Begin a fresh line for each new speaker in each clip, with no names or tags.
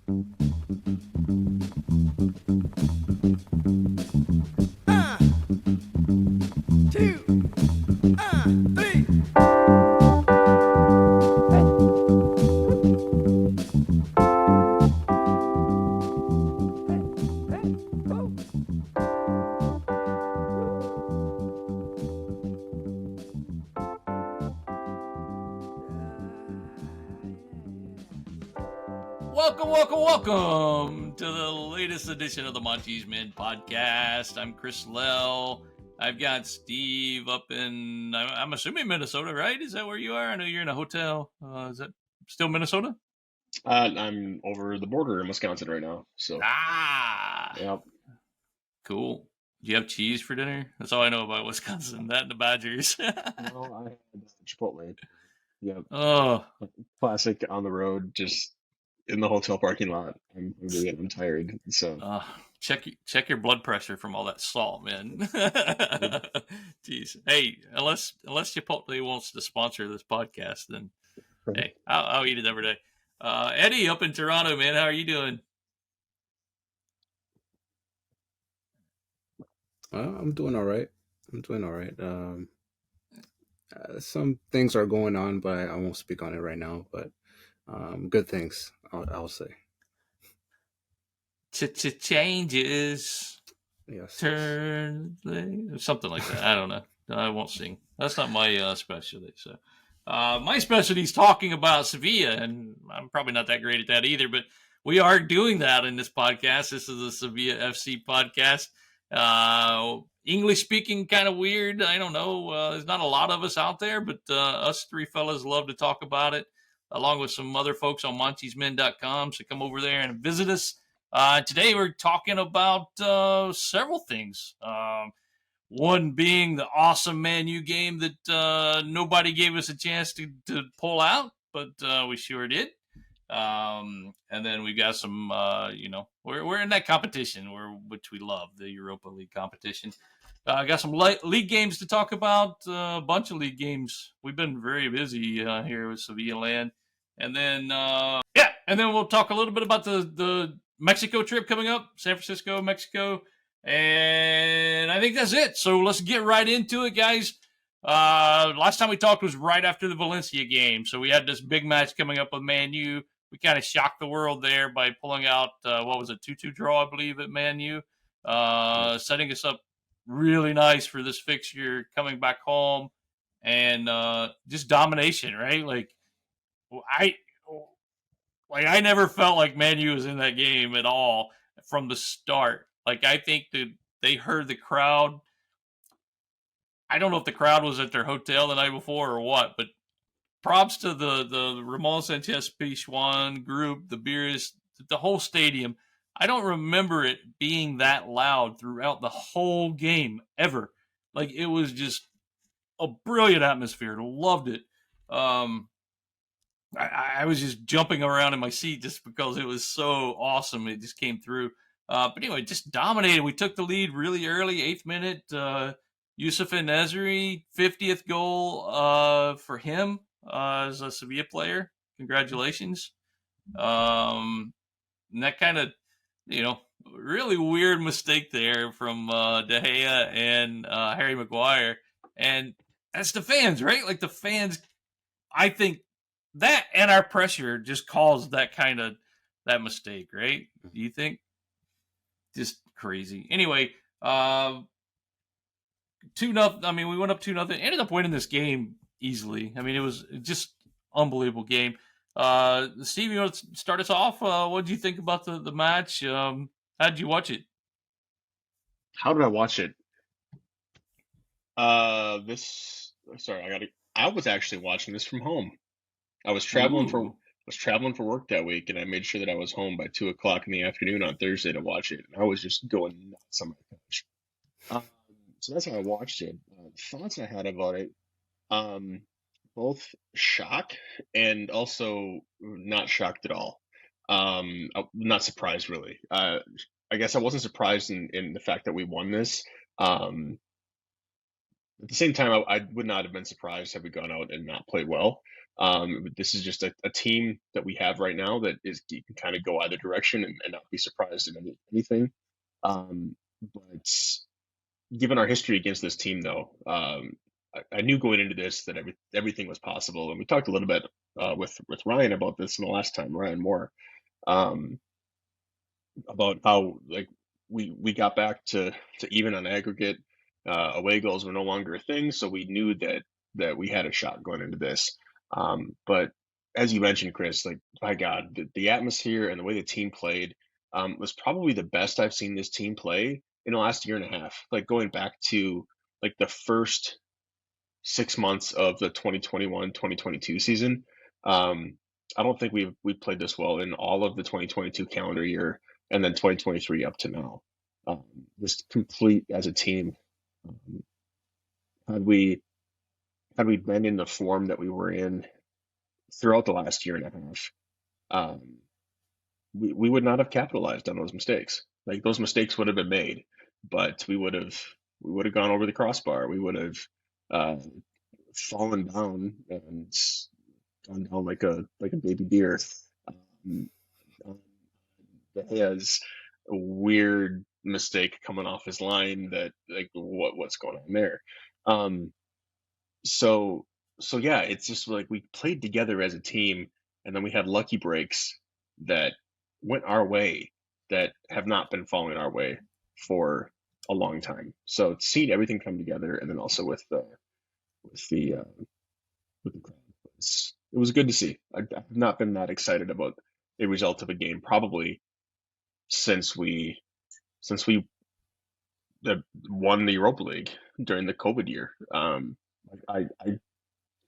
Two, three. Welcome to the latest edition of the Monchi's Men podcast. I'm Chris Lell. I've got Steve up in, I'm assuming Minnesota, right? Is that where you are? I know you're in a hotel. Is that still Minnesota?
I'm over the border in Wisconsin right now. So,
Yep. Cool. Do you have cheese for dinner? That's all I know about Wisconsin. That and the Badgers.
No, I had Chipotle. Yep.
Oh,
Classic on the road, just in the hotel parking lot. I'm tired. So,
check your blood pressure from all that salt, man. Jeez. Hey, unless Chipotle wants to sponsor this podcast, then hey, I'll eat it every day. Eddie up in Toronto, man. How are you doing?
I'm doing all right. Some things are going on, but I won't speak on it right now. But good things, I'll say.
Changes.
Yes.
Turn something like that. I don't know. I won't sing. That's not my specialty. So, my specialty is talking about Sevilla, and I'm probably not that great at that either. But we are doing that in this podcast. This is a Sevilla FC podcast. English speaking, kind of weird. I don't know. There's not a lot of us out there, but us three fellas love to talk about it, along with some other folks on Monchi'sMen.com. So come over there and visit us. Today we're talking about several things. One being the awesome Man U game that nobody gave us a chance to pull out, but we sure did. And then we got some, we're in that competition which we love, the Europa League competition. Got some league games to talk about, a bunch of league games. We've been very busy here with Sevilla land. And then, and then we'll talk a little bit about the Mexico trip coming up, San Francisco, Mexico. And I think that's it. So let's get right into it, guys. Last time we talked was right after the Valencia game. So we had this big match coming up with Man U. We kind of shocked the world there by pulling out, 2-2 draw, I believe, at Man U. Setting us up really nice for this fixture coming back home. And just domination, right? I never felt like Man U was in that game at all from the start. Like, I think that they heard the crowd. I don't know if the crowd was at their hotel the night before or what, but props to the Ramon Sanchez Pizjuan group, the Beers, the whole stadium. I don't remember it being that loud throughout the whole game ever. Like, it was just a brilliant atmosphere. Loved it. I was just jumping around in my seat just because it was so awesome. It just came through. But anyway, just dominated. We took the lead really early, 8th minute. Yusuf Nesri, 50th goal for him as a Sevilla player. Congratulations. And that kind of, really weird mistake there from De Gea and Harry Maguire. And that's the fans, right? Like, the fans, I think, that and our pressure just caused that mistake, right? Do you think? Just crazy. Anyway, 2-0. I mean, we went up 2-0. Ended up winning this game easily. I mean, it was just unbelievable game. Steve, you want to start us off? What did you think about the match? How did you watch it?
how did I watch it? I was actually watching this from home. I was traveling for work that week, and I made sure that I was home by 2 o'clock in the afternoon on Thursday to watch it. And I was just going nuts on my couch. So that's how I watched it. Thoughts I had about it, both shock and also not shocked at all. I'm not surprised really. I guess I wasn't surprised in the fact that we won this. At the same time, I would not have been surprised had we gone out and not played well. This is just a team that we have right now that is, you can kind of go either direction and not be surprised in anything. But given our history against this team, though, I knew going into this that everything was possible, and we talked a little bit with Ryan about this in the last time, Ryan Moore, um, about how like we got back to even on aggregate. Away goals were no longer a thing, so we knew that we had a shot going into this. But as you mentioned, Chris, like my God, the atmosphere and the way the team played was probably the best I've seen this team play in the last year and a half. Like going back to like the first 6 months of the 2021-2022 season. I don't think we've played this well in all of the 2022 calendar year and then 2023 up to now. Just complete as a team. Um, had we been in the form that we were in throughout the last year and a half, um, we would not have capitalized on those mistakes. Like those mistakes would have been made, but we would have gone over the crossbar. We would have uh, fallen down and gone down like a baby deer. Um, has a weird mistake coming off his line that like what's going on there. Um, so so yeah, it's just like we played together as a team, and then we had lucky breaks that went our way that have not been falling our way for a long time. So seeing everything come together, and then also with the with the crowd, it was good to see. I've not been that excited about a result of a game probably since we won the Europa League during the COVID year. I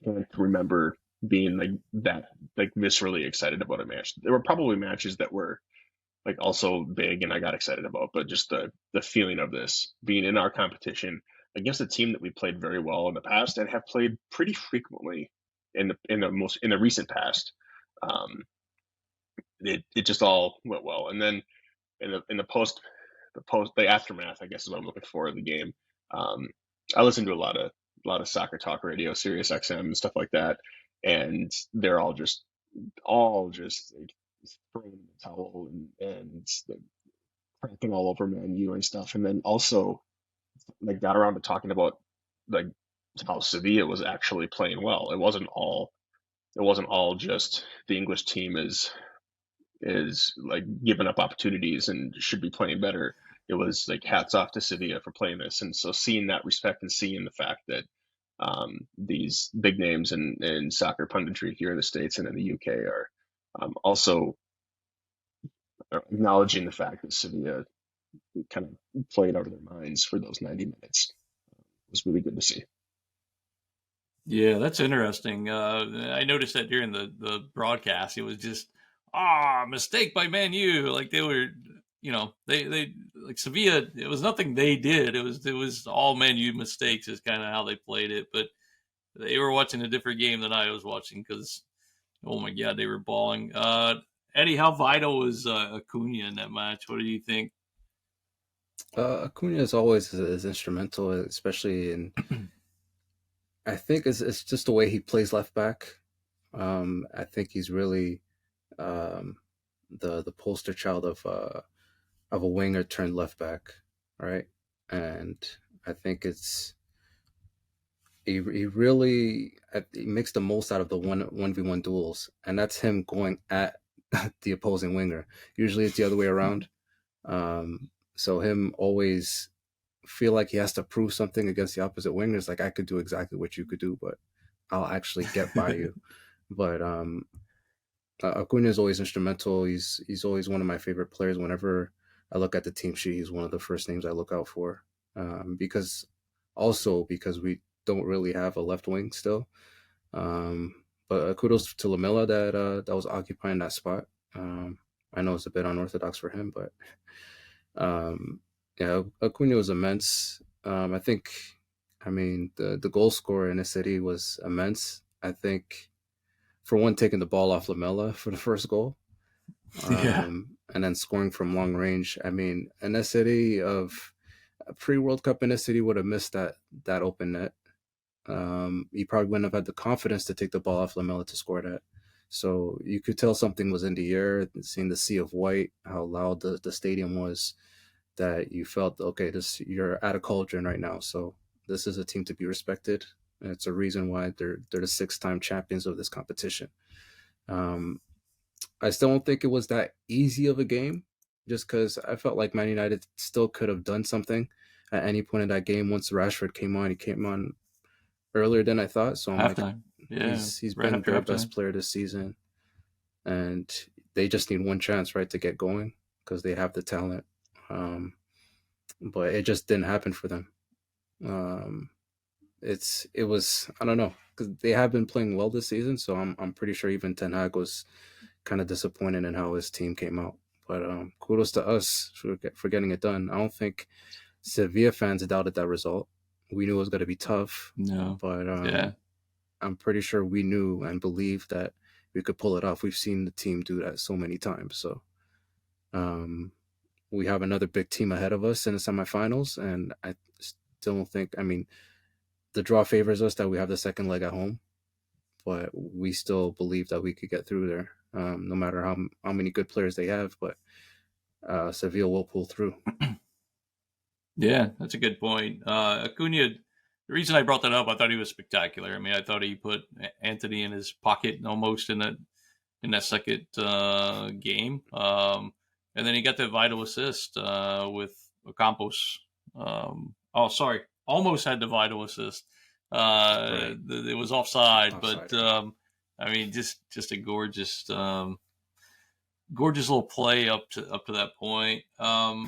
can't remember being like that like viscerally excited about a match. There were probably matches that were like also big and I got excited about, but just the feeling of this being in our competition against a team that we played very well in the past and have played pretty frequently in the recent past. Um, it just all went well, and then in the aftermath, I guess is what I'm looking for of the game. Um, I listen to a lot of soccer talk radio, Sirius XM and stuff like that, and they're all just like throwing in the towel and like, crapping all over Man U and stuff, and then also like got around to talking about like how Sevilla was actually playing well. It wasn't all just the English team is like giving up opportunities and should be playing better. It was like hats off to Sevilla for playing this, and so seeing that respect and seeing the fact that these big names in soccer punditry here in the States and in the UK are also acknowledging the fact that Sevilla kind of played out of their minds for those 90 minutes was really good to see.
Yeah, that's interesting. I noticed that during the broadcast, it was just mistake by Man U. Like they were, they like Sevilla. It was nothing they did. It was all Man U mistakes. Is kind of how they played it. But they were watching a different game than I was watching because oh my god, they were balling. Eddie, how vital was Acuna in that match? What do you think?
Acuna is always is instrumental, especially in. I think it's just the way he plays left back. I think he's really um, the poster child of a winger turned left back, right? And I think he really he makes the most out of the 1v1 duels, and that's him going at the opposing winger. Usually it's the other way around. So him always feel like he has to prove something against the opposite wingers. Like I could do exactly what you could do, but I'll actually get by you. But Acuna is always instrumental. He's always one of my favorite players. Whenever I look at the team sheet, he's one of the first names I look out for. Because we don't really have a left wing still. But kudos to Lamela that was occupying that spot. I know it's a bit unorthodox for him, but yeah, Acuna was immense. I mean, the goal scorer in the city was immense. I think, for one, taking the ball off Lamela for the first goal,
Yeah.
and then scoring from long range. I mean, in a city of pre World Cup, in a city would have missed that open net. He probably wouldn't have had the confidence to take the ball off Lamela to score that. So you could tell something was in the air, seeing the sea of white, how loud the stadium was, that you felt, okay, you're at a cauldron right now. So this is a team to be respected. And it's a reason why they're the 6-time champions of this competition. I still don't think it was that easy of a game, just because I felt like Man United still could have done something at any point in that game. Once Rashford came on, he came on earlier than I thought. So I'm like,
Halftime. Yeah.
he's
Right
been
after
their
halftime.
best player this season, and they just need one chance, right, to get going because they have the talent. But it just didn't happen for them. It was, I don't know, because they have been playing well this season, so I'm pretty sure even Ten Hag was kind of disappointed in how his team came out. But kudos to us for getting it done. I don't think Sevilla fans doubted that result. We knew it was going to be tough.
No.
But
Yeah.
I'm pretty sure we knew and believed that we could pull it off. We've seen the team do that so many times. So we have another big team ahead of us in the semifinals, and I still don't think, I mean, the draw favors us that we have the second leg at home, but we still believe that we could get through there, no matter how many good players they have. But Sevilla will pull through.
Yeah, that's a good point. Acuna, the reason I brought that up, I thought he was spectacular. I mean, I thought he put Anthony in his pocket almost in that second game. And then he got the vital assist with Ocampos. Almost had the vital assist.
Right.
It was offside.
Offside.
But I mean, just a gorgeous little play up to that point. I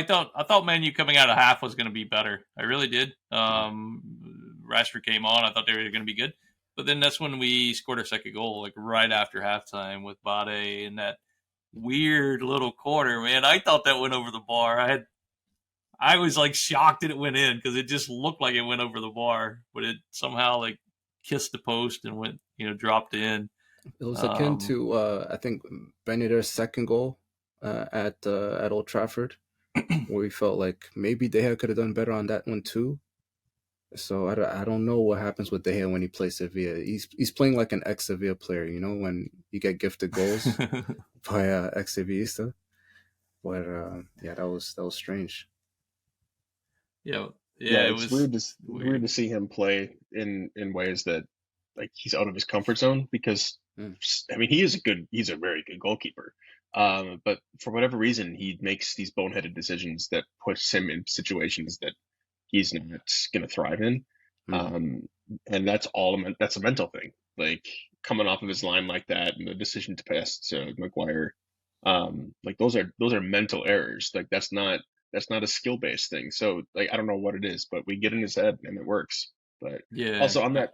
thought Man U coming out of half was going to be better. I really did. Rashford came on. I thought they were going to be good. But then that's when we scored our second goal, like right after halftime with Bade in that weird little corner. Man, I thought that went over the bar. I was like shocked that it went in because it just looked like it went over the bar, but it somehow like kissed the post and went, dropped in.
It was akin to I think Benitez's second goal at Old Trafford, where we felt like maybe De Gea could have done better on that one too. So I don't know what happens with De Gea when he plays Sevilla. He's playing like an ex-Sevilla player, when you get gifted goals by ex-Sevillista. But yeah, that was strange.
Yeah, it
it's
was
weird to see him play in ways that like he's out of his comfort zone because I mean he's a very good goalkeeper. But for whatever reason he makes these boneheaded decisions that push him in situations that he's not going to thrive in. And that's a mental thing. Like coming off of his line like that and the decision to pass to Maguire, like those are mental errors. Like that's not a skill-based thing. So like I don't know what it is, but we get in his head and it works. But also on that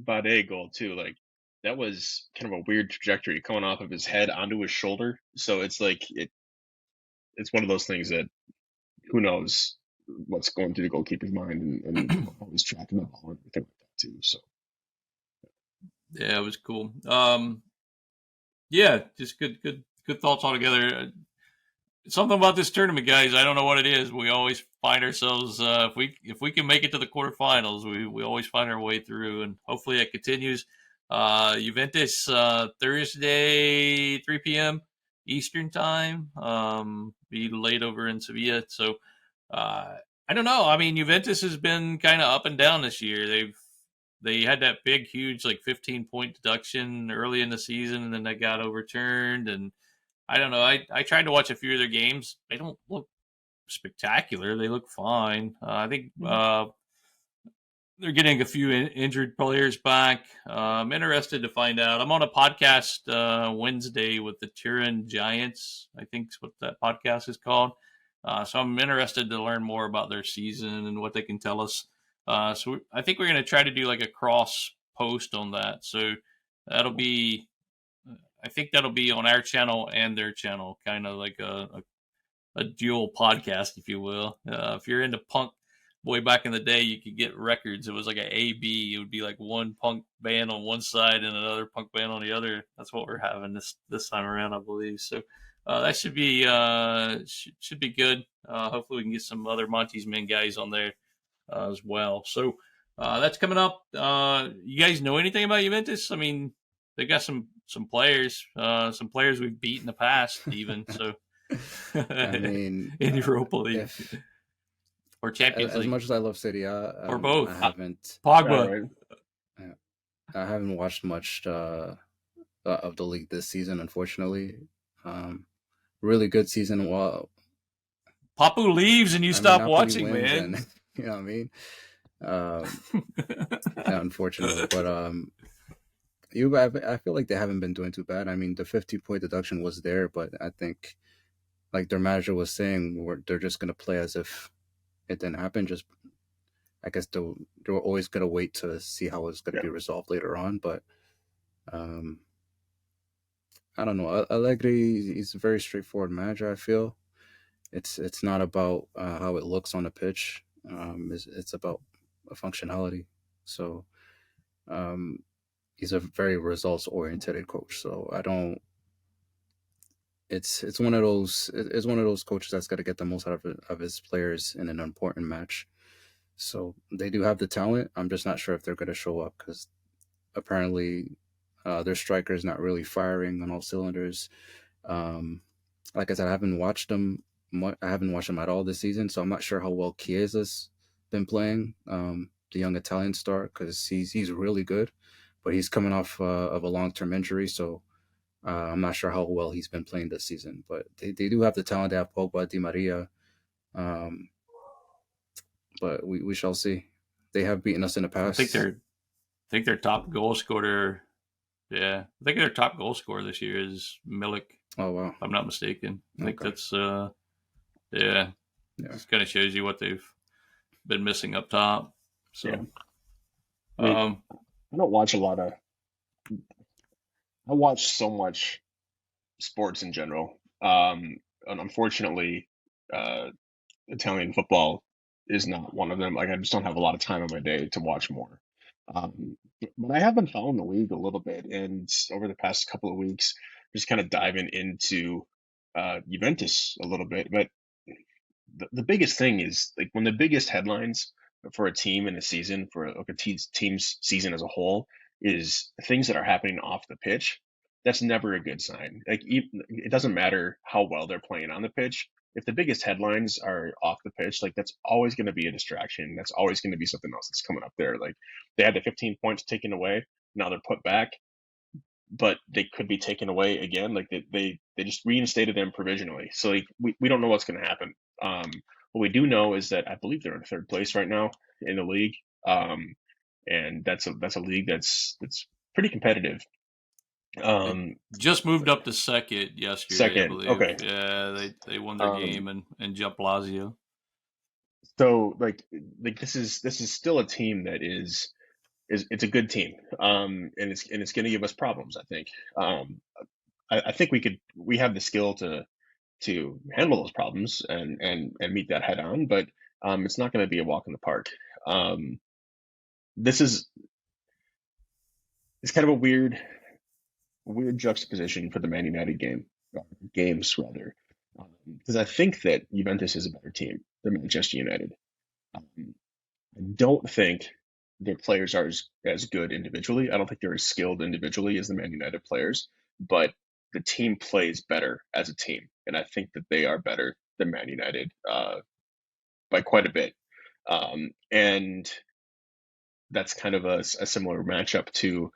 Bade goal too, like that was kind of a weird trajectory coming off of his head onto his shoulder. So it's like it's one of those things that who knows what's going through the goalkeeper's mind and how he's tracking the ball and everything like that too. So
yeah, it was cool. Yeah, just good thoughts altogether. Something about this tournament, guys. I don't know what it is. We always find ourselves if we can make it to the quarterfinals, we always find our way through, and hopefully it continues. Juventus Thursday 3 p.m. Eastern time. Be late over in Sevilla, so I don't know. I mean, Juventus has been kind of up and down this year. They had that big, huge, like 15-point deduction early in the season, and then that got overturned. And I don't know. I tried to watch a few of their games. They don't look spectacular. They look fine. I think they're getting a few injured players back. I'm interested to find out. I'm on a podcast Wednesday with the Turin Giants. I think is what that podcast is called. So I'm interested to learn more about their season and what they can tell us. So I think we're going to try to do like a cross post on that. So that'll be, I think that'll be on our channel and their channel, kind of like a dual podcast, if you will. If you're into punk, boy, back in the day, you could get records. It was like an A-B. It would be like one punk band on one side and another punk band on the other. That's what we're having this time around, I believe. So that should be good. Hopefully we can get some other Monty's Men guys on there as well. So That's coming up. You guys know anything about Juventus? I mean, they got some players we've beat in the past, even so.
I mean,
in Europa League
if
or Champions
as
League
much as I love City,
or
I
both.
haven't
All
Pogba.
right.
I haven't watched much of the league this season, unfortunately. Really good season. Well,
Papu leaves and you
I mean,
stop
Napoli
watching,
wins,
man.
and you know what I mean. Um, yeah, unfortunately, but I feel like they haven't been doing too bad. I mean, the 50-point deduction was there, but I think, like their manager was saying, they're just gonna play as if it didn't happen. Just I guess they were always gonna wait to see how it's gonna
Yeah.
be resolved later on. But um, I don't know. Allegri, he's a very straightforward manager. I feel it's not about how it looks on the pitch. It's about functionality. So um, he's a very results oriented coach. So I don't. It's one of those it's one of those coaches that's got to get the most out of his players in an important match. So they do have the talent. I'm just not sure if they're going to show up because apparently their striker is not really firing on all cylinders. Um, like I said, I haven't watched them. I haven't watched them at all this season, so I'm not sure how well Chiesa's been playing. The young Italian star, because he's really good, but he's coming off of a long-term injury, so I'm not sure how well he's been playing this season. But they do have the talent. They have Pogba, Di Maria, um, but we shall see. They have beaten us in the
I think
past.
their top goal scorer. Yeah, I think their top goal scorer this year is Milik.
Oh wow!
If I'm not mistaken. I think
Okay.
that's yeah. This kind of shows you what they've been missing up top. So,
Yeah. I mean, I don't watch a lot of. I watch so much sports in general. And unfortunately, uh, Italian football is not one of them. Like I just don't have a lot of time in my day to watch more. But I have been following the league a little bit, and over the past couple of weeks, just kind of diving into Juventus a little bit. But the biggest thing is like when the biggest headlines for a team in a season, for like a team's season as a whole, is things that are happening off the pitch. That's never a good sign. Like it doesn't matter how well they're playing on the pitch. If the biggest headlines are off the pitch, like that's always going to be a distraction. That's always going to be something else that's coming up there. Like they had the 15 points taken away. Now they're put back, but they could be taken away again. Like they just reinstated them provisionally. So like we don't know what's going to happen. What we do know is that I believe they're in third place right now in the league, and that's a league that's pretty competitive.
Just moved up to second yesterday, I
Second,
believe.
okay.
Yeah, they won their game and jumped Lazio.
So like this is still a team that is it's a good team, and it's going to give us problems. I think. I think we have the skill to handle those problems and meet that head on, but it's not going to be a walk in the park. This is it's kind of a weird juxtaposition for the Man United games rather, because I think that Juventus is a better team than Manchester United. Um, I don't think their players are as good individually. I don't think they're as skilled individually as the Man United players, but the team plays better as a team, and I think that they are better than Man United by quite a bit. And that's kind of a similar matchup to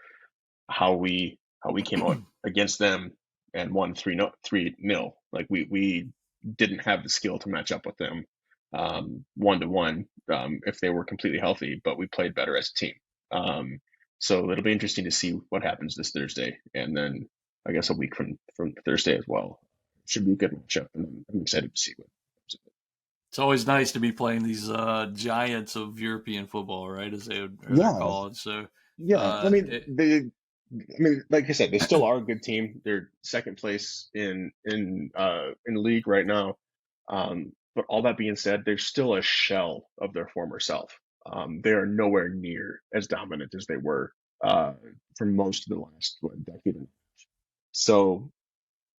how we came out against them and won 3-0. Like we didn't have the skill to match up with them 1-1 if they were completely healthy, but we played better as a team. So it'll be interesting to see what happens this Thursday, and then I guess a week from Thursday as well. Should be a good matchup, and I'm excited to see what happens.
It's always nice to be playing these giants of European football, right? They're
Yeah,
called. So,
yeah. I mean,
it,
like I said, they still are a good team. They're second place in the league right now. But all that being said, they're still a shell of their former self. They are nowhere near as dominant as they were for most of the last decade. So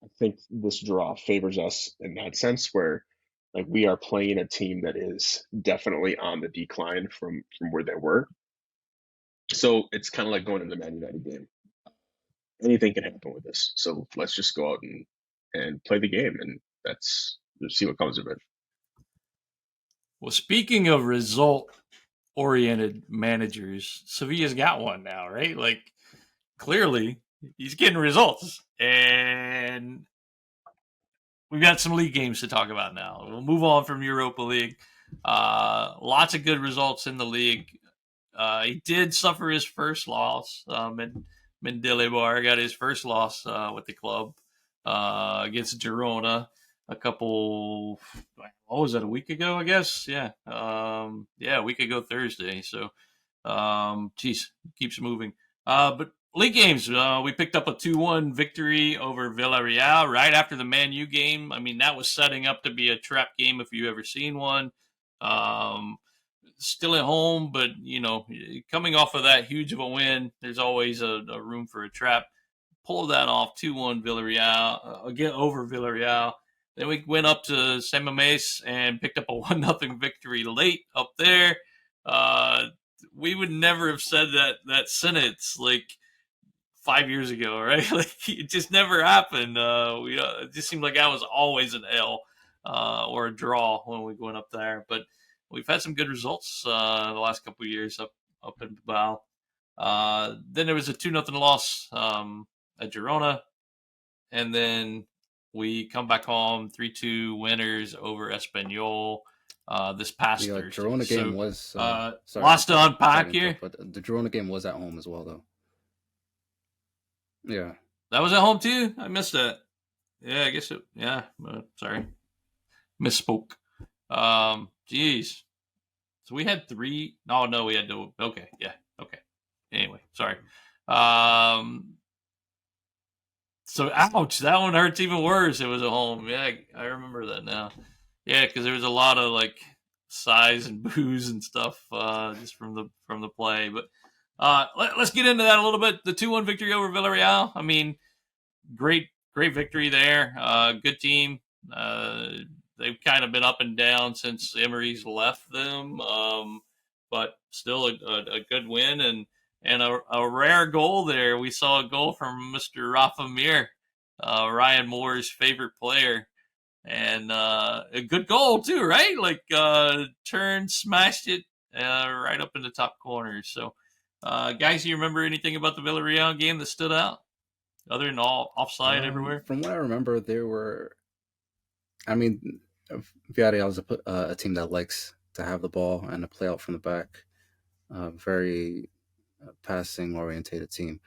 I think this draw favors us in that sense, where like we are playing a team that is definitely on the decline from where they were. So it's kind of like going to the Man United game. Anything can happen with this. So let's just go out and play the game, and let's see what comes of it.
Well, speaking of result-oriented managers, Sevilla's got one now, right? Like, clearly, he's getting results. And we've got some league games to talk about now. We'll move on from Europa League. Lots of good results in the league. He did suffer his first loss. Mendilibar got his first loss with the club against Girona a couple, what was that, a week ago, I guess? Yeah. A week ago Thursday. So, keeps moving. But league games, we picked up a 2-1 victory over Villarreal right after the Man U game. I mean, that was setting up to be a trap game if you ever seen one. Still at home, but, coming off of that huge of a win, there's always a room for a trap. Pulled that off, 2-1 Villarreal, again over Villarreal. Then we went up to San Mamés and picked up a 1-0 victory late up there. We would never have said that sentence like 5 years ago, right? Like, it just never happened. It just seemed like that was always an L or a draw when we went up there. But we've had some good results the last couple of years up in Bilbao. Then there was a 2-0 loss at Girona, and then we come back home 3-2 winners over Espanyol this past Thursday.
The Girona game was
lost to unpack here,
but the Girona game was at home as well, though. Yeah,
that was at home too. I missed that. Yeah, I guess it. Yeah, sorry, misspoke. Jeez. So we had 3. No, we had to. Okay, yeah, okay. Anyway, sorry. So, ouch, that one hurts even worse. It was at home. Yeah, I remember that now. Yeah, because there was a lot of like sighs and boos and stuff just from the play. But let's get into that a little bit. The 2-1 victory over Villarreal. I mean, great victory there. Good team. They've kind of been up and down since Emery's left them, but still a good win and a rare goal there. We saw a goal from Mr. Rafa Mir, Ryan Moore's favorite player, and a good goal too, right? Like turned, smashed it right up in the top corner. So, guys, do you remember anything about the Villarreal game that stood out, other than all offside everywhere?
From what I remember, there were. I mean, Villarreal is a team that likes to have the ball and to play out from the back. Very passing orientated team.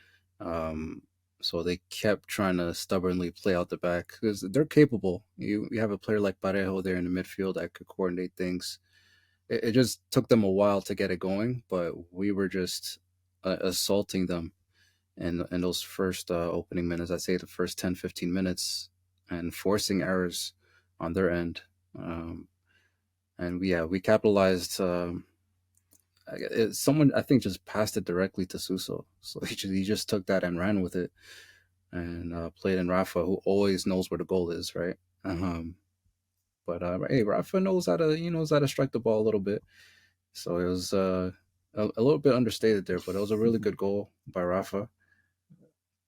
So they kept trying to stubbornly play out the back because they're capable. You have a player like Parejo there in the midfield that could coordinate things. It just took them a while to get it going, but we were just assaulting them in those first opening minutes. I'd say the first 10, 15 minutes and forcing errors on their end. And we capitalized. Someone, I think, just passed it directly to Suso. So he just took that and ran with it and played in Rafa, who always knows where the goal is, right? But hey, Rafa knows how to strike the ball a little bit. So it was a little bit understated there, but it was a really good goal by Rafa.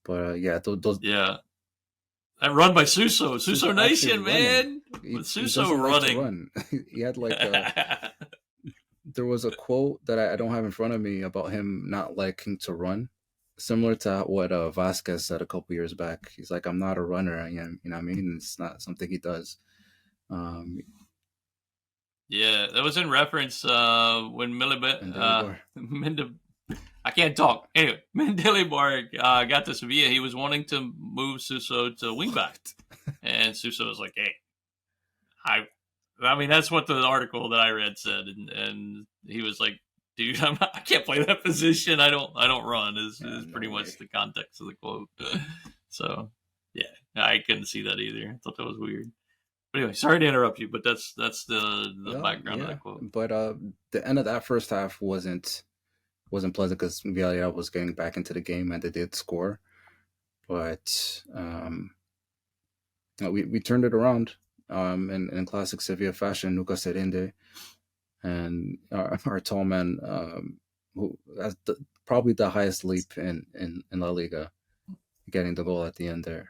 But
that run by Suso Nation, man. With Suso running.
He had like there was a quote that I don't have in front of me about him not liking to run, similar to what Vasquez said a couple years back. He's like, I'm not a runner. You know what I mean? It's not something he does.
Yeah, that was in reference when I can't talk. Anyway, Mendilibar got to Sevilla. He was wanting to move Suso to wingback, and Suso was like, "Hey, I mean, that's what the article that I read said, and he was like, "Dude, I can't play that position. I don't run." Is pretty much the context of the quote. So, yeah, I couldn't see that either. I thought that was weird. But anyway, sorry to interrupt you, but that's the background of that quote.
But the end of that first half wasn't pleasant because Villarreal was getting back into the game and they did score, but we turned it around. In classic Sevilla fashion, Nuka Serende and our tall man, who as probably the highest leap in La Liga, getting the goal at the end there.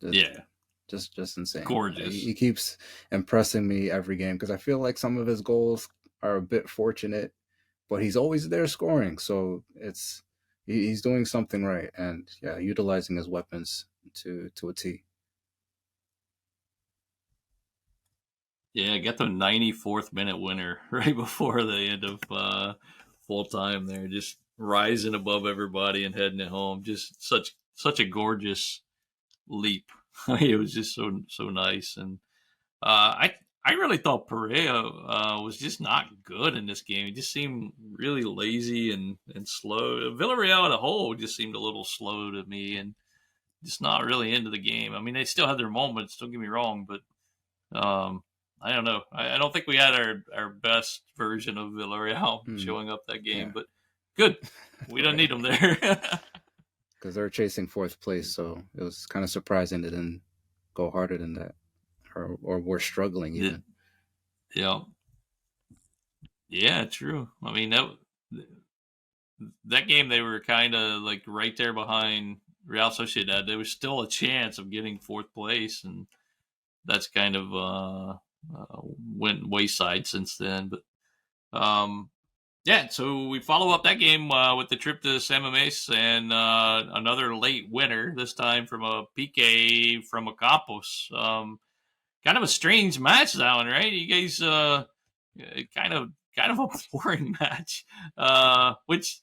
Yeah,
just insane.
gorgeous.
He keeps impressing me every game because I feel like some of his goals are a bit fortunate, but he's always there scoring. So he's doing something right, and yeah, utilizing his weapons to a T.
Yeah, get the 94th minute winner right before the end of full time there, just rising above everybody and heading it home. Just such a gorgeous leap. It was just so nice, and I really thought Pereira was just not good in this game. He just seemed really lazy and slow. Villarreal as a whole just seemed a little slow to me, and just not really into the game. I mean, they still had their moments. Don't get me wrong, but I don't know. I don't think we had our best version of Villarreal showing up that game, but good. We don't need them there.
Because they're chasing fourth place, so it was kind of surprising they didn't go harder than that, or were struggling even.
Yeah, true. I mean, that game they were kind of like right there behind Real Sociedad. There was still a chance of getting fourth place, and that's kind of went wayside since then. But yeah, so we follow up that game with the trip to San Mamés and another late winner, this time from a PK from Campos. Kind of a strange match, that one, right? You guys kind of a boring match, which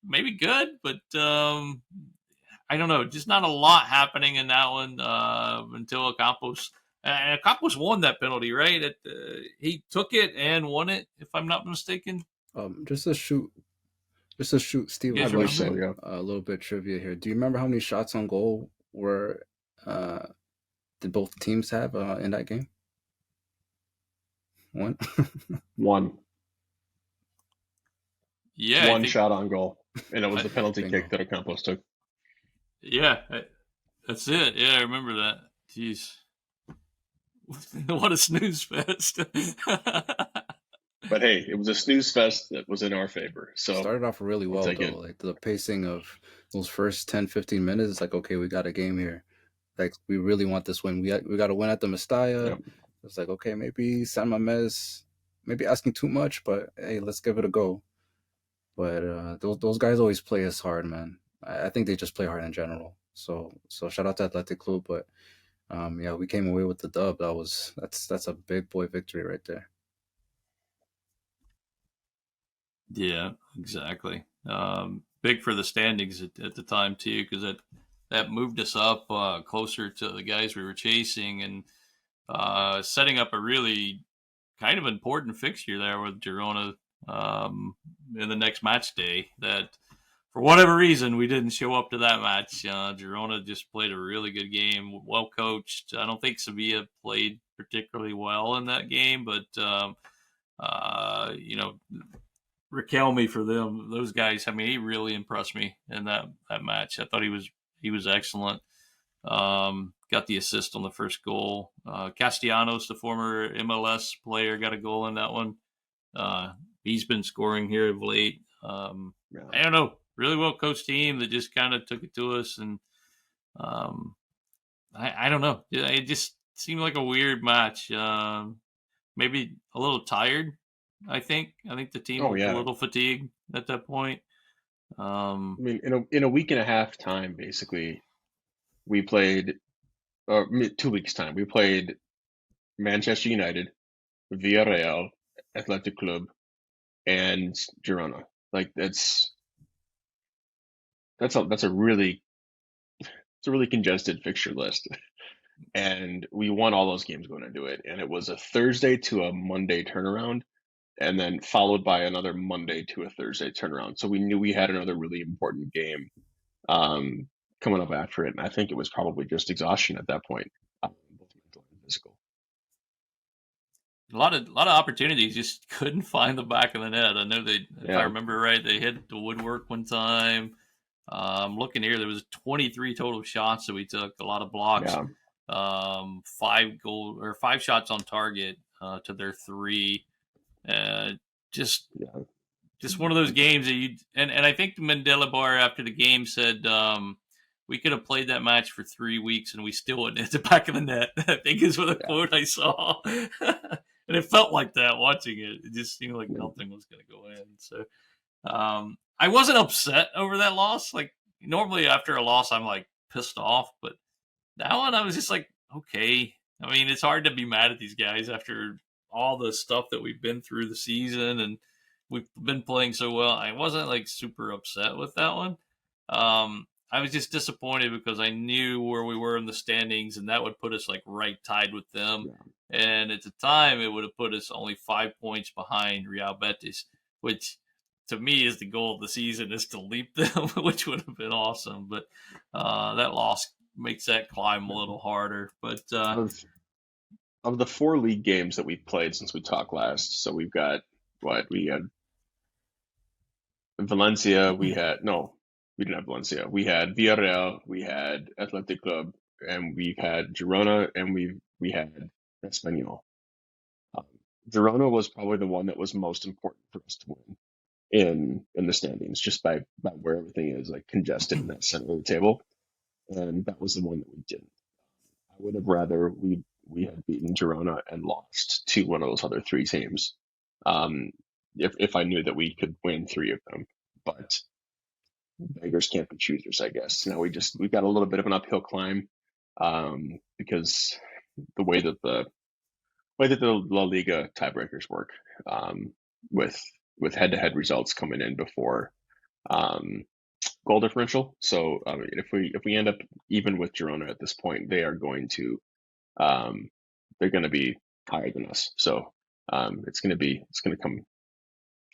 maybe good, but I don't know. Just not a lot happening in that one until Campos. Campos won that penalty, right? He took it and won it, if I'm not mistaken.
Just to shoot, Steve.
You
I
guys
believe so,
remember?
yeah.
A little bit trivia here. Do you remember how many shots on goal did both teams have in that game? One.
Yeah,
One shot on goal, and it was the penalty
Bingo.
kick that Campos took.
Yeah, that's it. Yeah, I remember that. Jeez. What a snooze fest.
But hey, it was a snooze fest that was in our favor. So
Started off really well,
take
though.
it.
Like the pacing of those first 10, 15 minutes, it's like, okay, we got a game here. Like, we really want this win. We got to win at the Mestalla.
Yep.
It's like, okay, maybe San Mamés, maybe asking too much, but hey, let's give it a go. But those guys always play us hard, man. I think they just play hard in general. So shout out to Athletic Club, but yeah, we came away with the dub. That's a big boy victory right there.
Yeah, exactly. Big for the standings at the time too, because that moved us up closer to the guys we were chasing, and setting up a really kind of important fixture there with Girona in the next match day. That for whatever reason we didn't show up to that match. Girona just played a really good game, well coached. I don't think Sevilla played particularly well in that game, but you know, Riquelme for them, those guys. I mean, he really impressed me in that match. I thought he was excellent. Got the assist on the first goal. Castellanos, the former MLS player, got a goal in that one. He's been scoring here of late. I don't know, really well coached team that just kind of took it to us, and I don't know. It just seemed like a weird match. Maybe a little tired. I think the team looked a little fatigued at that point.
I mean, in a week and a half time, basically, we played, or 2 weeks time, we played Manchester United, Villarreal, Athletic Club, and Girona. Like that's a really congested fixture list, and we won all those games going into it. And it was a Thursday to a Monday turnaround, and then followed by another Monday to a Thursday turnaround. So we knew we had another really important game coming up after it, and I think it was probably just exhaustion at that point, both mental and physical.
A lot of opportunities, just couldn't find the back of the net. I know if I remember right, they hit the woodwork one time. Looking here, there was 23 total shots that we took, a lot of blocks. 5 shots on target to their 3. just one of those games that you and I think Mendelebar after the game said we could have played that match for 3 weeks and we still wouldn't hit the back of the net. I think is what the quote I saw, and it felt like that watching it. It just seemed like nothing was going to go in. So I wasn't upset over that loss. Like normally after a loss, I'm like pissed off, but that one I was just like, okay. I mean, it's hard to be mad at these guys after all the stuff that we've been through the season and we've been playing so well. I wasn't like super upset with that one. I was just disappointed because I knew where we were in the standings and that would put us like right tied with them. Yeah. And at the time, it would have put us only 5 points behind Real Betis, which to me is the goal of the season is to leap them, which would have been awesome. But that loss makes that climb a little harder. But
of the 4 league games that we've played since we talked last, so we've got we had Valencia, we didn't have Valencia. We had Villarreal, we had Athletic Club, and we've had Girona, and we had Espanyol. Girona was probably the one that was most important for us to win in the standings, just by where everything is like congested in that center of the table, and that was the one that we didn't. I would have rather we had beaten Girona and lost to one of those other 3 teams, if I knew that we could win 3 of them. But beggars can't be choosers, I guess. Now we've got a little bit of an uphill climb, because the way that the La Liga tiebreakers work, with head-to-head results coming in before goal differential. So if we end up even with Girona at this point, they are going to they're going to be higher than us. So it's going to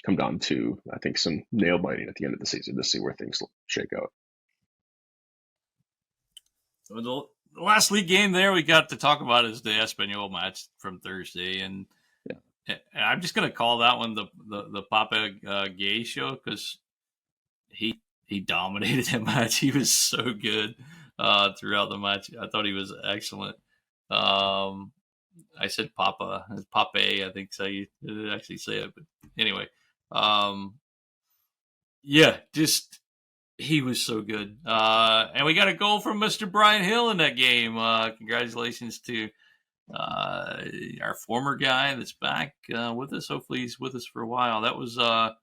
come down to, I think, some nail biting at the end of the season to see where things shake out.
So the last league game there we got to talk about is the Espanyol match from Thursday, and I'm just going to call that one the Papa Gay show because he dominated that match. He was so good throughout the match. I thought he was excellent. I said Papa, Pape, I think so you actually say it, but anyway. Just he was so good. And we got a goal from Mr. Brian Hill in that game. Congratulations to our former guy that's back with us. Hopefully he's with us for a while. That was a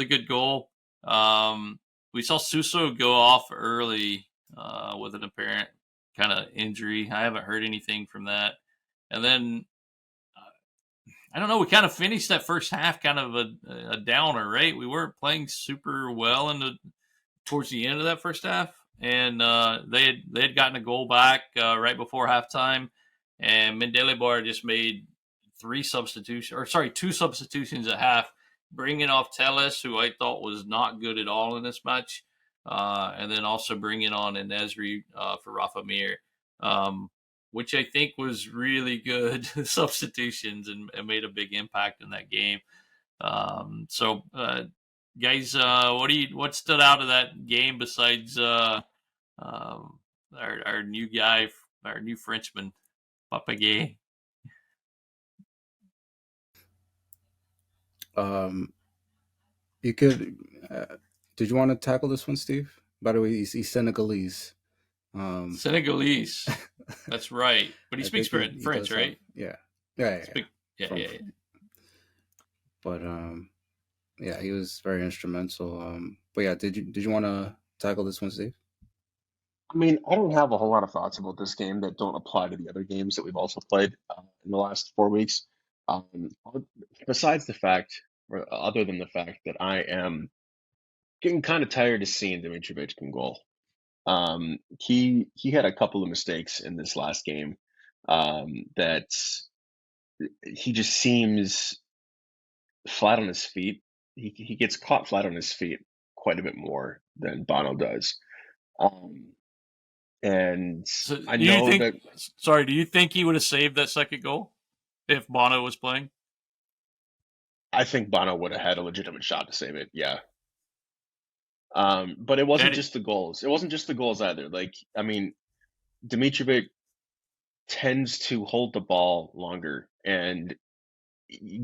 good goal. We saw Suso go off early with an apparent kind of injury. I haven't heard anything from that. And then I don't know. We kind of finished that first half kind of a downer, right? We weren't playing super well towards the end of that first half, and they had gotten a goal back right before halftime, and Mendelebar just made 2 substitutions at half, bringing off Telles, who I thought was not good at all in this match, and then also bringing on Enesri for Rafa Mir. Which I think was really good substitutions and made a big impact in that game. Guys, what stood out of that game besides our new guy, our new Frenchman, Papagay?
You could. Did you want to tackle this one, Steve? By the way, he's Senegalese.
Senegalese. That's right. But he speaks French, right?
Yeah. But he was very instrumental. But yeah, did you want to tackle this one, Steve?
I mean, I don't have a whole lot of thoughts about this game that don't apply to the other games that we've also played in the last 4 weeks. Besides the fact, or other than the fact that I am getting kind of tired of seeing Dimitrovic in goal. He had a couple of mistakes in this last game that he just seems flat on his feet. He gets caught flat on his feet quite a bit more than Bono does. And so I know that.
Sorry, do you think he would have saved that second goal if Bono was playing?
I think Bono would have had a legitimate shot to save it. Yeah. But it wasn't just the goals. It wasn't just the goals either. Like, I mean, Dimitrovic tends to hold the ball longer, and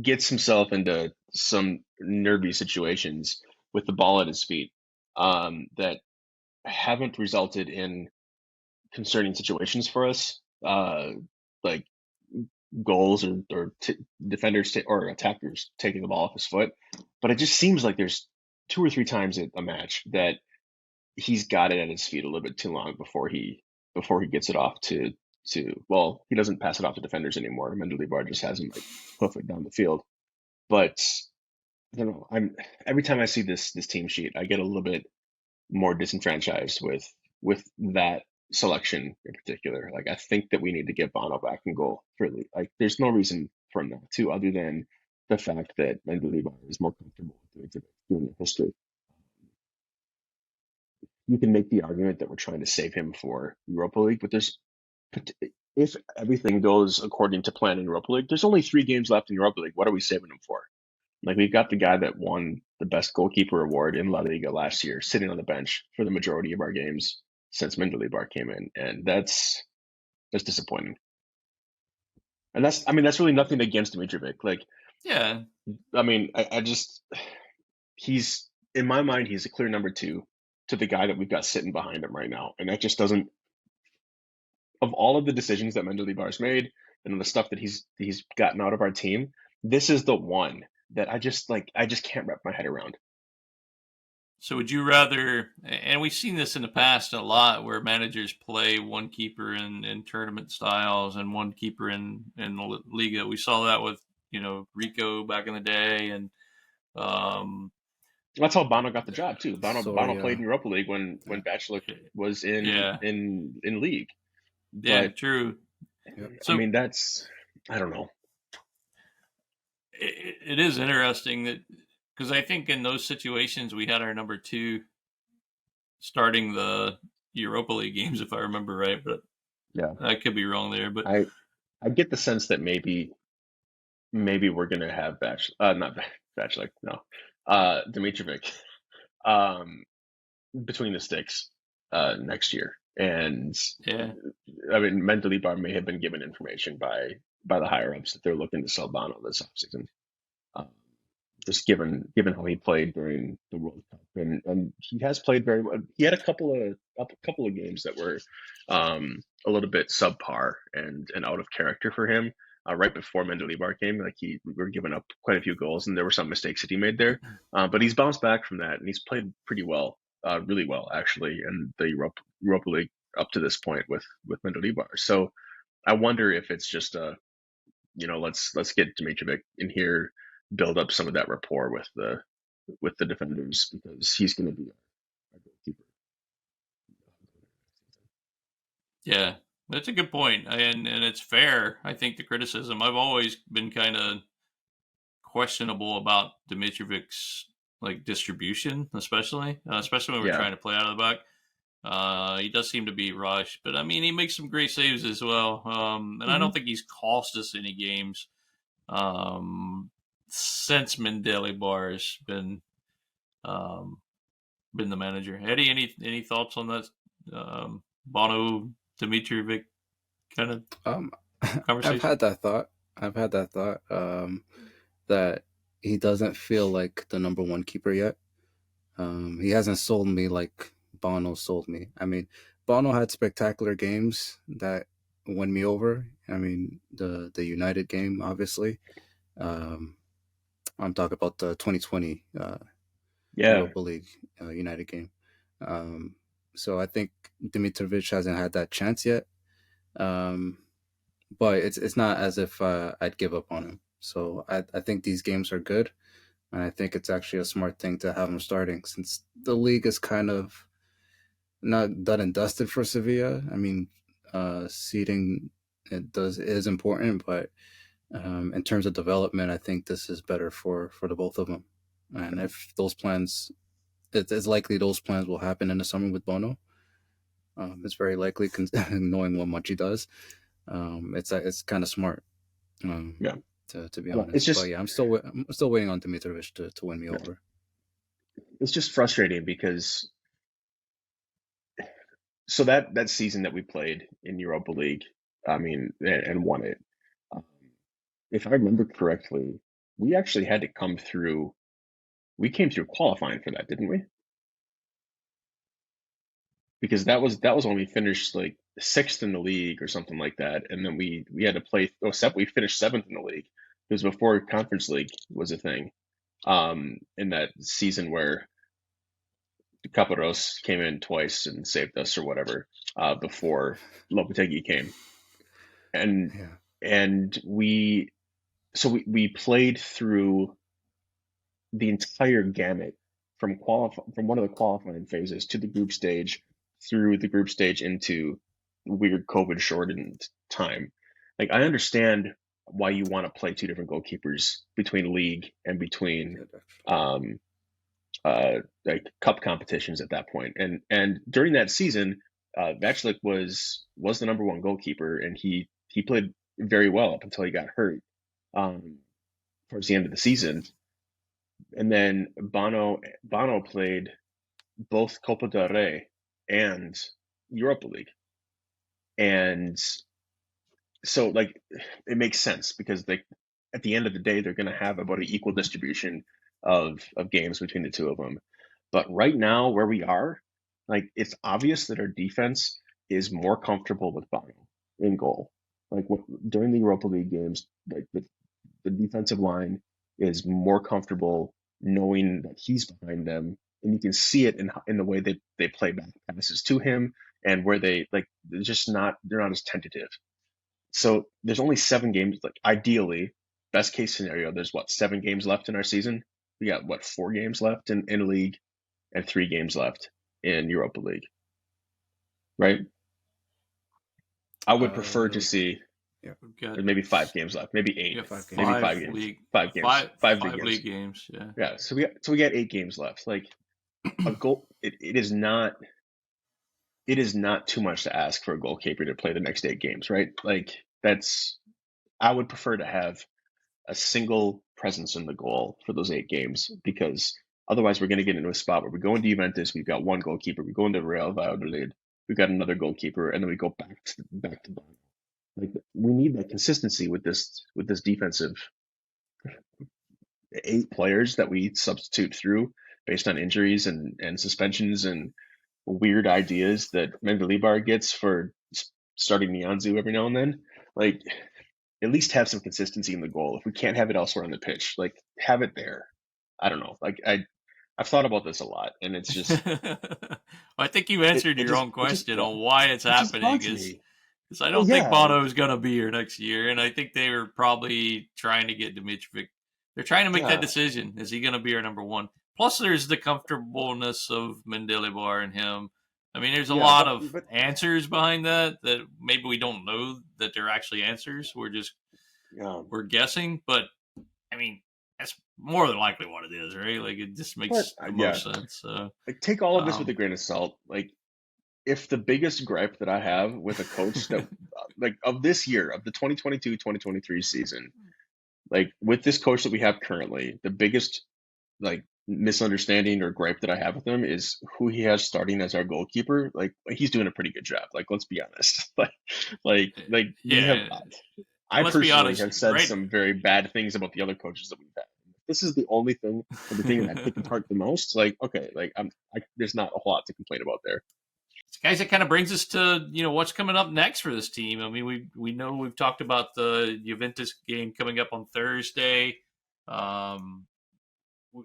gets himself into some nervy situations with the ball at his feet that haven't resulted in concerning situations for us, like goals or defenders or attackers taking the ball off his foot. But it just seems like there's 2 or 3 times a match that he's got it at his feet a little bit too long before he gets it off to well, he doesn't pass it off to defenders anymore. Mendelebar just has him like hoof it down the field. But I don't know. Every time I see this team sheet, I get a little bit more disenfranchised with that selection in particular. Like I think that we need to get Bono back in goal. Really, like there's no reason for him not to, other than the fact that Mendelebar is more comfortable with doing the history. You can make the argument that we're trying to save him for Europa League, but if everything goes according to plan in Europa League, there's only 3 games left in Europa League. What are we saving him for? Like we've got the guy that won the best goalkeeper award in La Liga last year, sitting on the bench for the majority of our games since Mendelebar came in, and that's disappointing. And that's really nothing against Dimitrovic. Like,
Yeah.
I just he's in my mind he's a clear number 2 to the guy that we've got sitting behind him right now, and that just doesn't. Of all of the decisions that Mendelebar's made and the stuff that he's gotten out of our team, this is the one that I just can't wrap my head around.
So would you rather, and we've seen this in the past a lot, where managers play one keeper in tournament styles and one keeper in the Liga. We saw that with, Rico back in the day. And
That's how Bono got the job too. Bono played in
Yeah.
Europa League when Bachelor was
yeah,
in league.
yeah,
But
true.
Yep.
So
that's I don't know.
it is interesting that, because I think in those situations we had our number 2 starting the Europa League games, if I remember right, but
Yeah,
I could be wrong there. But
I get the sense that maybe we're gonna have not Bachelor, no, Dimitrovic between the sticks next year. And
yeah,
Mendelebar may have been given information by the higher ups that they're looking to sell Bono this offseason. Um, just given how he played during the World Cup, and he has played very well. He had a couple of games that were a little bit subpar and out of character for him. Right before Mendelebar came, like we were giving up quite a few goals, and there were some mistakes that he made there. But he's bounced back from that, and he's played pretty well, really well actually, in the Europa League up to this point with Mendelebar. So I wonder if it's just let's get Dimitrovic in here, build up some of that rapport with the defenders, because he's going to be our goalkeeper.
yeah. That's a good point, and it's fair. I think the criticism, I've always been kind of questionable about Dimitrovic's like distribution, especially when we're
Yeah.
trying to play out of the back. He does seem to be rushed, but I mean, he makes some great saves as well. And I don't think he's cost us any games since Mendelebar has um, been the manager. Eddie, any thoughts on that Bono Dimitrovic kind of
Um, I've
conversation?
had that thought. That he doesn't feel like the number 1 keeper yet. He hasn't sold me like Bono sold me. I mean, Bono had spectacular games that won me over. I mean, the United game, obviously. Um, I'm talking about the 2020
Yeah.
Europa League United game. Um, so I think Dimitrovic hasn't had that chance yet. Um, but it's not as if I'd give up on him. So I think these games are good, and I think it's actually a smart thing to have him starting, since the league is kind of not done and dusted for Sevilla. I mean, seeding is important, but in terms of development, I think this is better for the both of them. And if those plans, it's likely those plans will happen in the summer with Bono. It's very likely, knowing what Monchi does. It's kind of smart.
Yeah.
To be
It's
honest. But
just
yeah, I'm still waiting on Dimitrovic to win me over.
it's just frustrating because so that season that we played in Europa League, and won it. Um, if I remember correctly, we actually had to come through. We came through qualifying for that, didn't we? Because that was when we finished like sixth in the league or something like that, and then we had to play. Oh, we finished seventh in the league. It was before Conference League was a thing. In that season where Caparros came in twice and saved us or whatever, before Lopetegui came, and
Yeah.
and we played through the entire gamut from one of the qualifying phases to the group stage, through the group stage into weird COVID shortened time. Like I understand why you want to play two different goalkeepers between league and between um like cup competitions at that point. And during that season, Vaclik was the number one goalkeeper, and he played very well up until he got hurt um towards the end of the season. And then Bono played both Copa del Rey and Europa League. And so like it makes sense because they at the end of the day they're going to have about an equal distribution of games between the two of them. But right now where we are, like it's obvious that our defense is more comfortable with Bono in goal. Like during the Europa League games, like the defensive line is more comfortable knowing that he's behind them, and you can see it in the way they play back passes to him, and where they're not as tentative. So there's only 7 games. Like ideally, best case scenario, there's 7 games left in our season. We got 4 games left in league, and 3 games left in Europa League. Right? I would prefer to see maybe 5 games left, maybe 8, maybe 5 games,
league,
5 games,
five
big games.
league games. Yeah.
Yeah. So we got 8 games left. Like a goal, it is not too much to ask for a goalkeeper to play the next 8 games, right? Like I would prefer to have a single presence in the goal for those 8 games, because otherwise we're going to get into a spot where we go into Juventus, we've got one goalkeeper, we go into Real Valladolid, we've got another goalkeeper, and then we go back to Bono. Like we need that consistency with this defensive 8 players that we substitute through based on injuries and suspensions and weird ideas that Mendilibar gets for starting Nianzu every now and then. Like at least have some consistency in the goal. If we can't have it elsewhere on the pitch, like have it there. I don't know. Like I've thought about this a lot, and it's just
I think you answered your own question on why it's happening. Is I don't think Bono is going to be here next year, and I think they were probably trying to get Dimitrovic. They're trying to make that decision. Is he going to be our number one? Plus, there's the comfortableness of Mendilibar and him. I mean, there's a lot of answers behind that maybe we don't know that they're actually answers. We're guessing, but I mean, that's more than likely what it is, right? Like it just makes the most sense.
Like take all of this with a grain of salt. Like if the biggest gripe that I have with a coach that like of this year, of the 2022-2023 season, like with this coach that we have currently, the biggest like misunderstanding or gripe that I have with him is who he has starting as our goalkeeper. Like he's doing a pretty good job. Like let's be honest. I personally have said some very bad things about the other coaches that we've had. This is the only thing, or the thing that I pick apart the most. Like okay, like there's not a whole lot to complain about there.
Guys, that kind of brings us to what's coming up next for this team. I mean, we know we've talked about the Juventus game coming up on Thursday.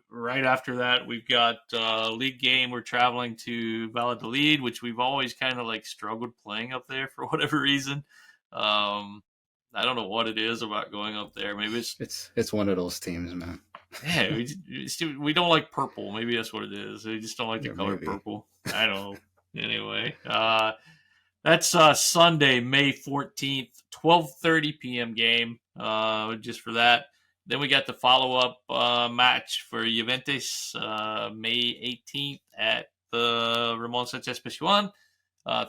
Right after that, we've got a league game. We're traveling to Valladolid, which we've always kind of like struggled playing up there for whatever reason. I don't know what it is about going up there. Maybe
it's one of those teams, man.
Yeah, we don't like purple. Maybe that's what it is. We just don't like the color purple. I don't know. Anyway, that's Sunday, May 14th, 12:30 p.m. game. Just for that. Then we got the follow-up match for Juventus, May 18th at the Ramon Sanchez Pizjuan,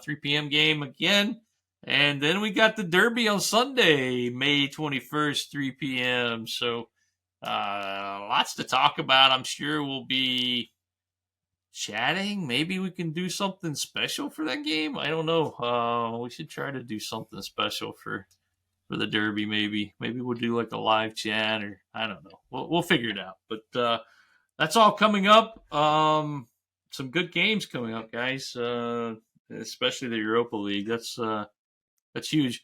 3 p.m. game again. And then we got the Derby on Sunday, May 21st, 3 p.m. So lots to talk about. I'm sure we'll be chatting. Maybe we can do something special for that game. I don't know. We should try to do something special for for the Derby. Maybe we'll do like a live chat, or I don't know. We'll figure it out. But that's all coming up. Some good games coming up, guys. Especially the Europa League. That's huge.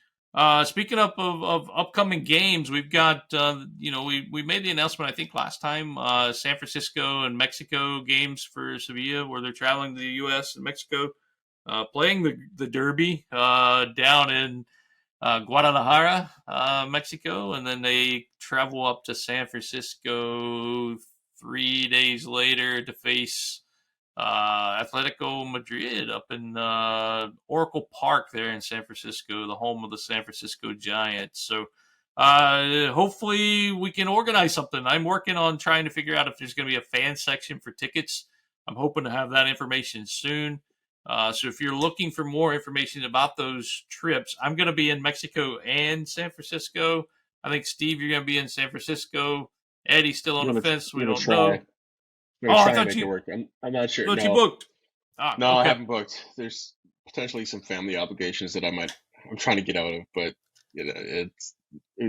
Speaking of upcoming games, we've got we made the announcement I think last time. San Francisco and Mexico games for Sevilla, where they're traveling to the U.S. and Mexico, playing the Derby down in Guadalajara, Mexico, and then they travel up to San Francisco 3 days later to face Atletico Madrid up in Oracle Park there in San Francisco, the home of the San Francisco Giants. So hopefully we can organize something. I'm working on trying to figure out if there's going to be a fan section for tickets. I'm hoping to have that information soon. So if you're looking for more information about those trips, I'm going to be in Mexico and San Francisco. I think, Steve, you're going to be in San Francisco. Eddie's still on the fence. We don't know.
I'm gonna try and make it work. I'm not sure.
Thought you booked.
No,
okay.
I haven't booked. There's potentially some family obligations that I'm trying to get out of, but it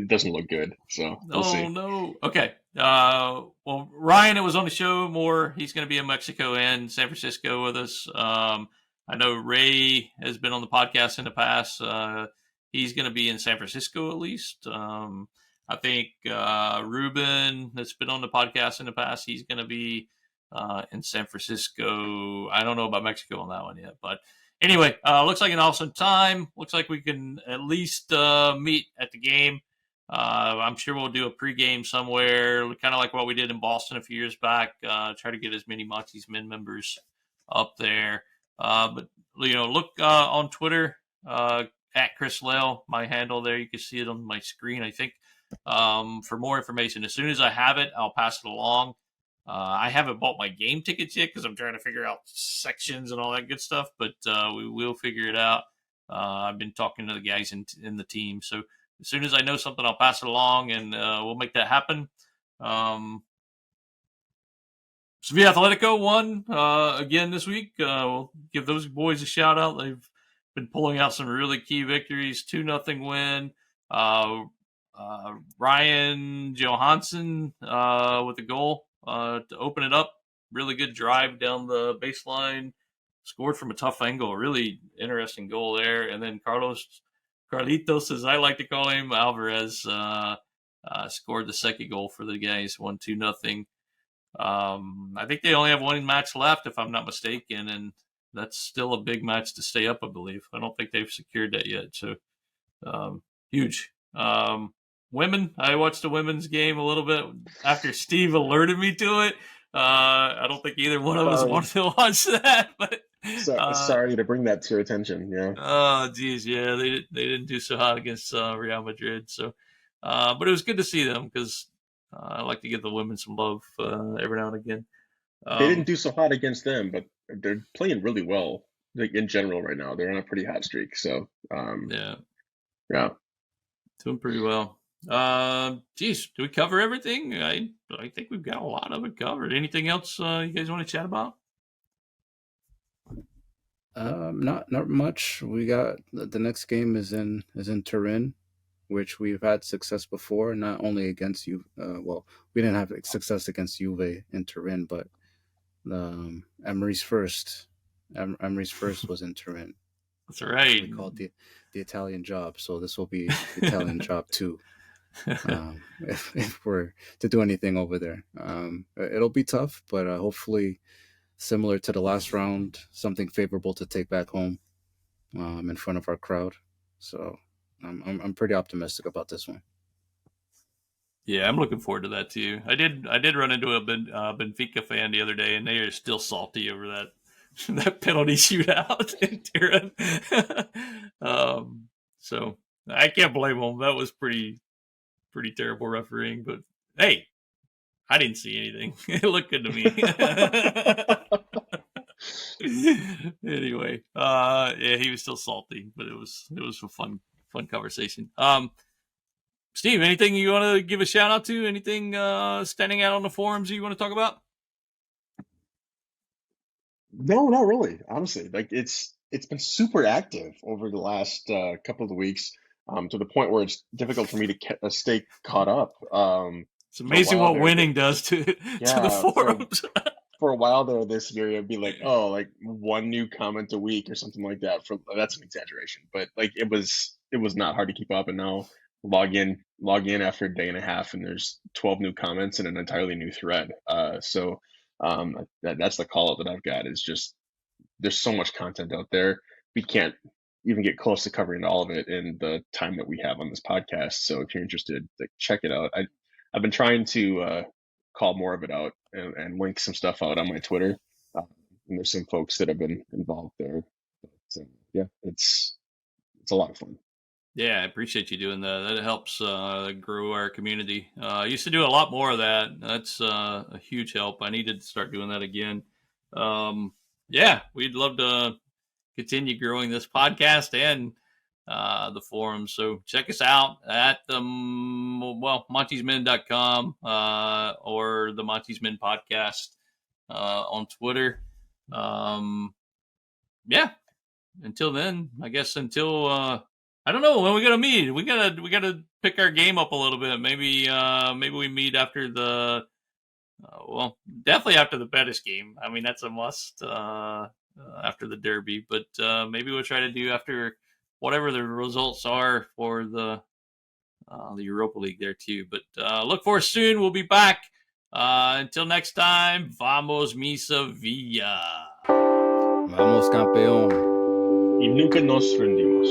doesn't look good. So we'll see.
Oh no. Okay. Well, Ryan, it was on the show more. He's going to be in Mexico and San Francisco with us. I know Ray has been on the podcast in the past. He's going to be in San Francisco at least. I think Ruben, that's been on the podcast in the past, he's going to be in San Francisco. I don't know about Mexico on that one yet, but anyway, looks like an awesome time. Looks like we can at least meet at the game. I'm sure we'll do a pregame somewhere, kind of like what we did in Boston a few years back. Try to get as many Monchi's Men members up there. But look on Twitter at Chris Lale, my handle there. You can see it on my screen, I think. For more information, as soon as I have it, I'll pass it along. I haven't bought my game tickets yet because I'm trying to figure out sections and all that good stuff, but we will figure it out. I've been talking to the guys in the team, so as soon as I know something, I'll pass it along, and we'll make that happen. Sevilla Atletico won again this week. We'll give those boys a shout out. They've been pulling out some really key victories. 2-0 win. Ryan Johansson with a goal to open it up. Really good drive down the baseline. Scored from a tough angle. Really interesting goal there. And then Carlitos, as I like to call him, Alvarez, scored the second goal for the guys. 1-2-0. I think they only have one match left, if I'm not mistaken, and that's still a big match to stay up, I believe. I don't think they've secured that yet. So huge. Women, I watched the women's game a little bit after Steve alerted me to it. I don't think either one of us wanted to watch that, but
sorry to bring that to your attention. Yeah.
Oh, geez, yeah, they didn't do so hot against Real Madrid. So, but it was good to see them because I like to give the women some love every now and again.
They didn't do so hot against them, but they're playing really well. Like in general, right now, they're on a pretty hot streak. So,
yeah,
doing
pretty well. Geez, do we cover everything? I think we've got a lot of it covered. Anything else you guys want to chat about?
Not much. We got the next game is in Turin, which we've had success before. Not only against you. Well, we didn't have success against Juve in Turin, but Emery's first was in Turin.
That's right.
We called the Italian job, so this will be the Italian job too. If we're to do anything over there, it'll be tough, but hopefully, similar to the last round, something favorable to take back home in front of our crowd. So I'm pretty optimistic about this one.
Yeah, I'm looking forward to that too. I did run into a Benfica fan the other day, and they are still salty over that penalty shootout in Turin. So I can't blame them. That was pretty terrible refereeing, but hey, I didn't see anything. It looked good to me. Anyway, yeah, he was still salty, but it was a fun conversation. Steve, anything you want to give a shout out to? Anything standing out on the forums you want to talk about?
No, not really. Honestly, like it's been super active over the last couple of weeks. to the point where it's difficult for me to stay caught up.
It's amazing what winning does to the forums.
For a while there this year, it'd be like, oh, like one new comment a week or something like that. That's an exaggeration, but like it was not hard to keep up. And now log in after a day and a half, and there's 12 new comments and an entirely new thread. So that's the call out that I've got, is just there's so much content out there. We can't even get close to covering all of it in the time that we have on this podcast. So if you're interested, like, check it out. I've been trying to call more of it out and link some stuff out on my Twitter. And there's some folks that have been involved there. So yeah, it's a lot of fun.
Yeah, I appreciate you doing that. That helps grow our community. I used to do a lot more of that. That's a huge help. I needed to start doing that again. Yeah, we'd love to continue growing this podcast and the forums. So check us out at the monchismen.com or the Monchi's Men podcast on Twitter. Yeah. Until then, I guess I don't know when we're gonna meet. We gotta pick our game up a little bit. Maybe we meet after the definitely after the Betis game. I mean, that's a must after the derby. But maybe we'll try to do after whatever the results are for the Europa League there too. But look for us soon. We'll be back. Until next time, vamos mi Sevilla.
Vamos campeón.
Y nunca nos rendimos.